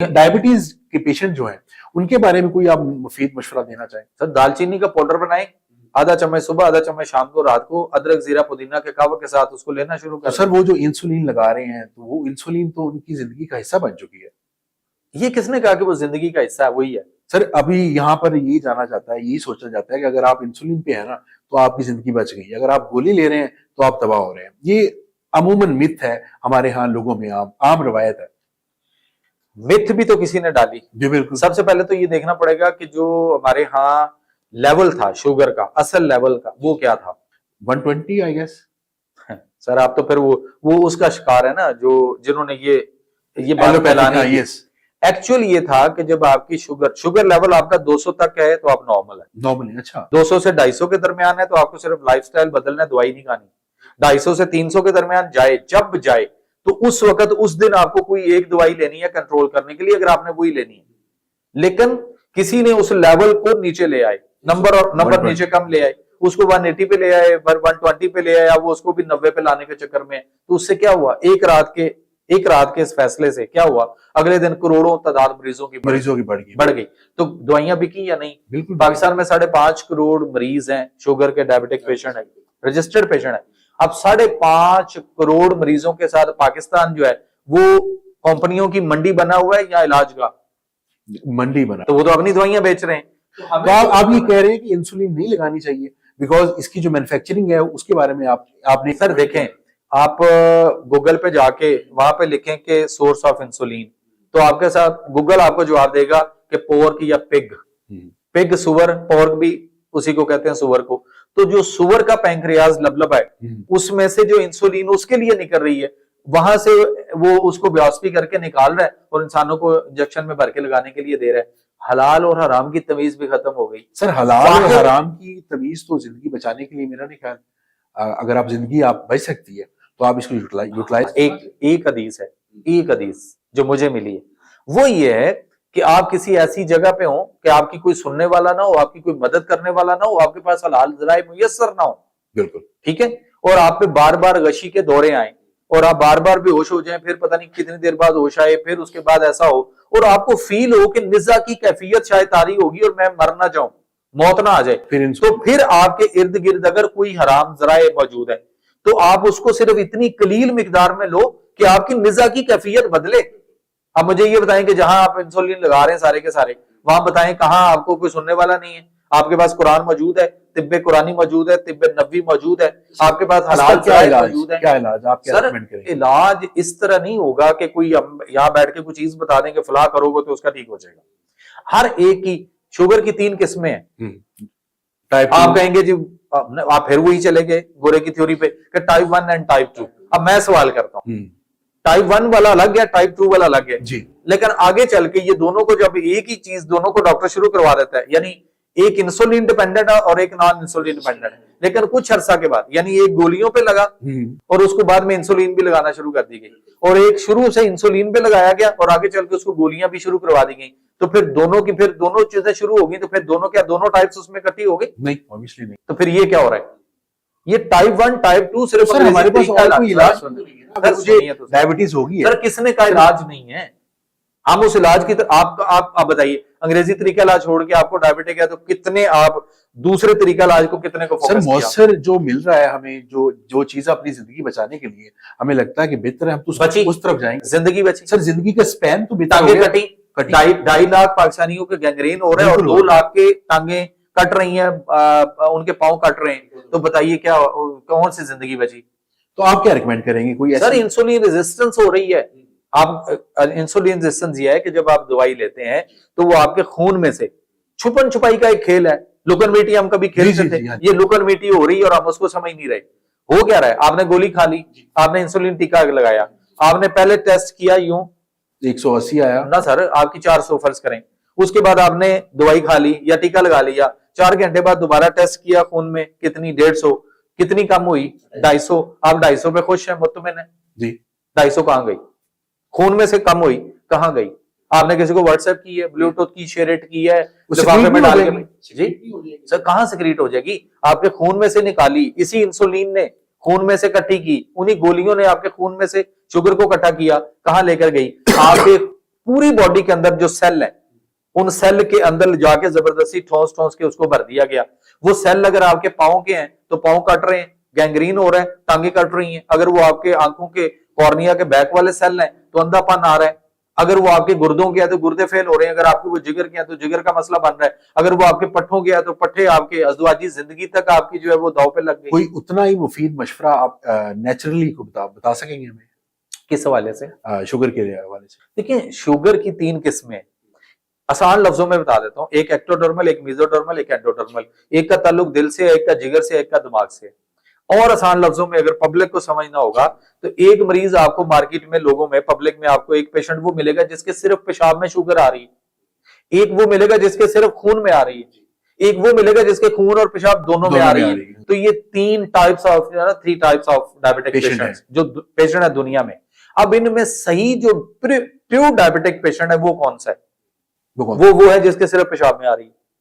Diabetes के patient जो हैं उनके बारे में कोई आप मुफीद मशवरा देना चाहें? सर दालचीनी का पाउडर बनाएं, आधा चम्मच सुबह, आधा चम्मच शाम को, रात को अदरक जीरा पुदीना के कावा के साथ उसको लेना शुरू तो कर। सर वो जो इंसुलिन लगा रहे हैं तो वो इंसुलिन तो उनकी जिंदगी का हिस्सा बन चुकी है। ये किसने कहा कि वो जिंदगी का हिस्सा है? वही है सर अभी यहाँ पर ये जाना जाता है, यही सोचा जाता है कि अगर आप इंसुलिन पे है ना तो आपकी जिंदगी बच गई, अगर आप गोली ले रहे हैं तो आप तबाह हो रहे हैं। ये अमूमन मिथ है हमारे यहाँ लोगों में, आम रवायत है। मिथ भी तो किसी ने डाली। जी बिल्कुल। सबसे पहले तो ये देखना पड़ेगा कि जो हमारे यहाँ लेवल था शुगर का, असल लेवल का, वो क्या था? 120 आई गेस। सर आप तो फिर वो उसका शिकार है ना, जो जिन्होंने ये बात फैलानी। यस। एक्चुअल ये था कि जब आपकी शुगर लेवल आपका 200 तक है तो आप नॉर्मल है। नॉर्मल है, अच्छा। 200 से 250 के दरमियान है तो आपको सिर्फ लाइफस्टाइल बदलना है, दवाई नहीं खानी। 250 से 300 के दरमियान जाए, जब जाए तो उस वक्त उस दिन आपको कोई एक दवाई लेनी है कंट्रोल करने के लिए, अगर आपने वही लेनी है। लेकिन किसी ने उस लेवल को नीचे ले आए, नंबर नीचे कम ले आए, उसको 180 पे ले आए, 120 पे ले आए, वो उसको भी 90 पे लाने के चक्कर में। तो उससे क्या हुआ? एक रात के इस फैसले से क्या हुआ? अगले दिन करोड़ों तादाद मरीजों की बढ़ गई। तो दवाइयां बिकी या नहीं? बिल्कुल। पाकिस्तान में 5.5 करोड़ मरीज हैं शुगर के, डायबिटिक पेशेंट है, रजिस्टर्ड पेशेंट है। अब 5.5 करोड़ मरीजों के साथ पाकिस्तान जो है वो कंपनियों की मंडी बना हुआ है या इलाज का मंडी बना? तो वो तो अपनी दवाइयां बेच रहे हैं। तो आप ये कह रहे हैं कि इंसुलिन नहीं लगानी चाहिए बिकॉज इसकी जो मैन्युफैक्चरिंग है उसके बारे में आपने? सर देखें, आप गूगल पे जाके वहां पे लिखें कि सोर्स ऑफ इंसुलिन, तो आपके साथ गूगल आपको जवाब देगा कि पोर्क या पिग सुअर, पोर्क भी उसी को कहते हैं सुअर को। तो जो सुअर का पैंक्रियाज लबलब है उसमें से जो इंसुलिन उसके लिए निकल रही है, वहां से वो उसको व्यास्पी करके निकाल रहा है और इंसानों को इंजेक्शन में भर के लगाने के लिए दे रहा है। हलाल और हराम की तमीज भी खत्म हो गई। सर हलाल और हराम की तमीज तो जिंदगी बचाने के लिए, मेरा नहीं ख्याल, अगर आप जिंदगी आप बच सकती है तो आप इसको यूटिलाइज। एक हदीस जो मुझे मिली है वो ये है कि आप किसी ऐसी जगह पे हो कि आपकी कोई सुनने वाला ना हो, आपकी कोई मदद करने वाला ना हो, आपके पास हलाल ज़राए मुयस्सर ना हो। बिल्कुल ठीक है। और आप पे बार बार गशी के दौरे आए और आप बार बार बेहोश हो जाएं, फिर पता नहीं कितनी देर बाद होश आए, फिर उसके बाद ऐसा हो और आपको फील हो कि निजा की कैफियत शायद तारी होगी और मैं मर ना जाऊं, मौत ना आ जाए, तो फिर आपके इर्द गिर्द अगर कोई हराम ज़राए मौजूद है तो आप उसको सिर्फ इतनी कलील मिकदार में लो कि आपकी निजा की कैफियत बदले। अब मुझे ये बताएं कि जहां आप इंसुलिन लगा रहे हैं सारे के सारे, वहां बताएं कहां आपको कोई सुनने वाला नहीं है। आपके पास कुरान मौजूद है, तिब्बे कुरानी मौजूद है, तिब्बे नबी मौजूद है, आपके पास हलाल क्या इलाज मौजूद है। क्या इलाज आप क्या सर इलाज इस तरह नहीं होगा कि कोई यहाँ बैठ के कुछ चीज बता दें कि फलाह करोगे तो उसका ठीक हो जाएगा। हर एक की शुगर की 3 किस्में हैं। आप कहेंगे जी, आप फिर वही चले गए गोरे की थ्योरी पे कि टाइप 1 एंड टाइप 2। अब मैं सवाल करता हूं, टाइप 1 वाला अलग है, टाइप 2 वाला अलग है जी। लेकिन आगे चल के ये दोनों को जब एक ही चीज दोनों को डॉक्टर शुरू करवा देता है, यानी एक इंसुलिन डिपेंडेंट है और एक नॉन इंसुलिन डिपेंडेंट है, लेकिन कुछ अरसा के बाद यानी एक गोलियों पे लगा और उसको बाद में इंसुलिन भी लगाना शुरू कर दी गई, और एक शुरू से इंसुलिन पे लगाया गया और आगे चल के उसको गोलियां भी शुरू करवा दी गई, तो फिर दोनों चीजें शुरू हो गई, तो फिर दोनों टाइप्स उसमें इकट्ठी हो गई? नहीं, ऑब्वियसली नहीं। तो फिर ये क्या हो रहा है? ये टाइप 1 टाइप 2 सिर्फ हमारे पास और कोई इलाज डायबिटीज होगी सर, किसने का इलाज नहीं है? हम उस इलाज की आप बताइए, अंग्रेजी तरीका इलाज छोड़ के आपको डायबिटिक है तो कितने आप दूसरे तरीका इलाज को कितने को फोकस किया? सर मौसर जो मिल रहा है हमें, जो चीज अपनी जिंदगी बचाने के लिए हमें लगता है कि बेहतर है हम तो उस तरफ जाएंगे। जिंदगी बची सर, जिंदगी का स्पैन तो टांगे कटी 2.5 लाख पाकिस्तानियों के गैंग्रीन हो रहे हैं और 2 लाख के टांगे कट रही हैं, उनके पांव कट रहे हैं, तो बताइए क्या कौन सी जिंदगी बची? तो आप क्या रिकमेंड करेंगे? कोई सर इंसुलिन रेजिस्टेंस हो रही है। आप इंसुलिन रेजिस्टेंस ये है कि जब आप दवाई लेते हैं तो वो आपके खून में से, छुपन छुपाई का एक खेल है, लुकन मीटी हम कभी खेलते थे, ये लुकन मीटी हो रही है और हम उसको समझ नहीं रहे। हो क्या रहा है? आपने गोली खा ली, आपने इंसुलिन टीका लगाया, आपने पहले टेस्ट किया यूं 180 आया ना सर, आपकी 400 फर्ज करें, उसके बाद आपने दवाई खा ली या टीका लगा लिया, 4 घंटे बाद दोबारा टेस्ट किया खून में, कितनी 150, कितनी कम हुई 250, आप 250 पे खुश है, मुतमिन है जी। 250 कहां गई? खून में से कम हुई, कहां गई? आपने किसी को व्हाट्सएप की है, ब्लूटूथ की शेयरेट की है, लिफाफे में डाल के जी सर, कहां सिक्रीट हो जाएगी? आपके खून में से निकाली, इसी इंसुलिन ने खून में से इकट्ठी की, उन्हीं गोलियों ने आपके खून में से शुगर को इकट्ठा किया, कहां लेकर गई? आपके पूरी बॉडी के अंदर जो सेल है, उन सेल के अंदर जाके जबरदस्ती ठोस ठोस के उसको भर दिया गया। वो सेल अगर आपके पांव के हैं तो पांव कट रहे हैं, गैंग्रीन हो रहा है, टांगे कट रही हैं। अगर वो आपके आंखों के कॉर्निया के बैक वाले सेल हैं तो अंधापन आ रहा है। अगर वो आपके गुर्दों के हैं तो गुर्दे फेल हो रहे हैं। अगर आपके वो जिगर के हैं तो जिगर का मसला बन रहा है। अगर वो आपके पट्ठों के हैं तो पट्ठे आपके अज़दवाजी जिंदगी तक आपकी जो है वो दांव पे लग गई। कोई उतना ही मुफीद मशवरा आप नेचुरली को बता सकेंगे हमें किस हवाले से? शुगर के हवाले से? देखिए, शुगर की 3 किस्में, आसान लफ्जों में बता देता हूं। एक एक्टोडर्मल, एक मेसोडर्मल, एक एंडोडर्मल। एक का ताल्लुक दिल से, एक का जिगर से, एक का दिमाग से। और आसान लफ्जों में अगर पब्लिक को समझना होगा तो एक मरीज आपको मार्केट में, लोगों में, पब्लिक में आपको एक पेशेंट वो मिलेगा जिसके सिर्फ पेशाब में शुगर आ रही है। एक वो मिलेगा जिसके सिर्फ खून में आ रही है। एक वो मिलेगा जिसके खून और पेशाब दोनों में आ रही है। तो ये 3 टाइप्स ऑफ डायबिटिक पेशेंट्स जो पेशेंट है दुनिया में। अब इनमें सही जो प्योर डायबिटिक पेशेंट है वो कौन सा है? वो है जिसके सिर्फ पेशाब में आ रही है।